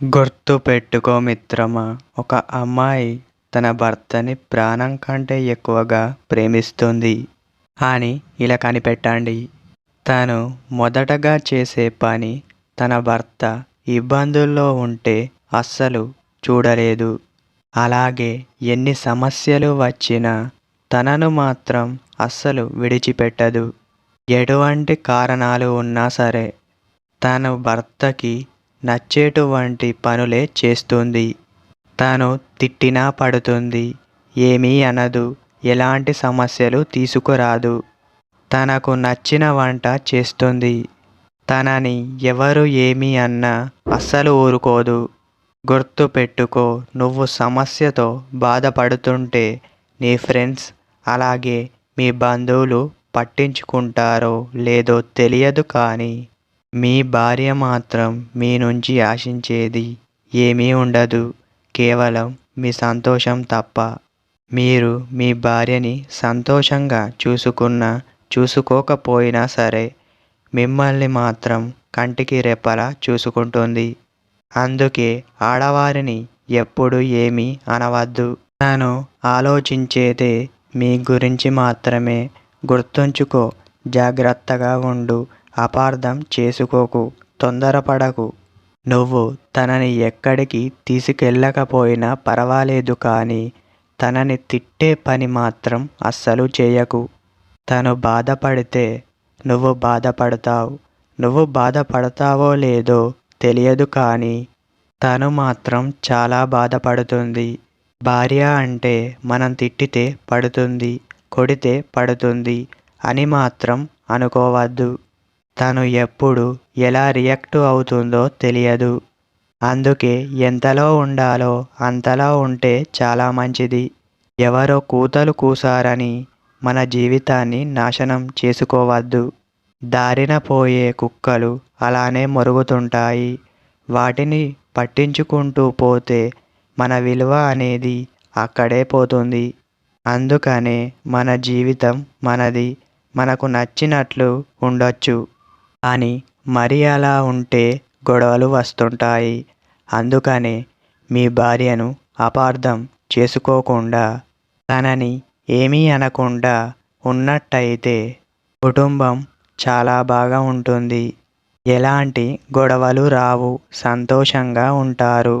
గుర్తుపెట్టుకో మిత్రమా, ఒక అమ్మాయి తన భర్తని ప్రాణం కంటే ఎక్కువగా ప్రేమిస్తుంది అని ఇలా కనిపెట్టండి. తను మొదటగా చేసే పని తన భర్త ఇబ్బందుల్లో ఉంటే అస్సలు చూడలేదు. అలాగే ఎన్ని సమస్యలు వచ్చినా తనను మాత్రం అస్సలు విడిచిపెట్టదు. ఎటువంటి కారణాలు ఉన్నా సరే తను భర్తకి నచ్చేటువంటి పనులే చేస్తుంది. తను తిట్టినా పడుతుంది, ఏమీ అనదు, ఎలాంటి సమస్యలు తీసుకురాదు. తనకు నచ్చిన వంట చేస్తుంది. తనని ఎవరు ఏమీ అన్నా అస్సలు ఊరుకోదు. గుర్తుపెట్టుకో, నువ్వు సమస్యతో బాధపడుతుంటే నీ ఫ్రెండ్స్ అలాగే మీ బంధువులు పట్టించుకుంటారో లేదో తెలియదు, కానీ మీ భార్య మాత్రం మీ నుంచి ఆశించేది ఏమీ ఉండదు, కేవలం మీ సంతోషం తప్ప. మీరు మీ భార్యని సంతోషంగా చూసుకున్నా చూసుకోకపోయినా సరే మిమ్మల్ని మాత్రం కంటికి రెప్పలా చూసుకుంటుంది. అందుకే ఆడవారిని ఎప్పుడు ఏమీ అనవద్దు. తను ఆలోచించేదే మీ గురించి మాత్రమే. గుర్తుంచుకో, జాగ్రత్తగా ఉండు, అపార్థం చేసుకోకు, తొందరపడకు. నువ్వు తనని ఎక్కడికి తీసుకెళ్ళకపోయినా పర్వాలేదు, కానీ తనని తిట్టే పని మాత్రం అస్సలు చేయకు. తను బాధపడితే నువ్వు బాధపడతావు. నువ్వు బాధపడతావో లేదో తెలియదు, కానీ తను మాత్రం చాలా బాధపడుతుంది. భార్య అంటే మనం తిట్టితే పడుతుంది, కొడితే పడుతుంది అని మాత్రం అనుకోవద్దు. తను ఎప్పుడు ఎలా రియాక్ట్ అవుతుందో తెలియదు. అందుకే ఎంతలో ఉండాలో అంతలో ఉంటే చాలా మంచిది. ఎవరో కూతలు కూసారని మన జీవితాన్ని నాశనం చేసుకోవద్దు. దారిన పోయే కుక్కలు అలానే మొరుగుతుంటాయి. వాటిని పట్టించుకుంటూ పోతే మన విలువ అనేది అక్కడే పోతుంది. అందుకనే మన జీవితం మనది, మనకు నచ్చినట్లు ఉండొచ్చు, అని మరి అలా ఉంటే గొడవలు వస్తుంటాయి. అందుకనే మీ భార్యను అపార్థం చేసుకోకుండా తనని ఏమీ అనకుండా ఉన్నట్టయితే కుటుంబం చాలా బాగా ఉంటుంది. ఎలాంటి గొడవలు రావు, సంతోషంగా ఉంటారు.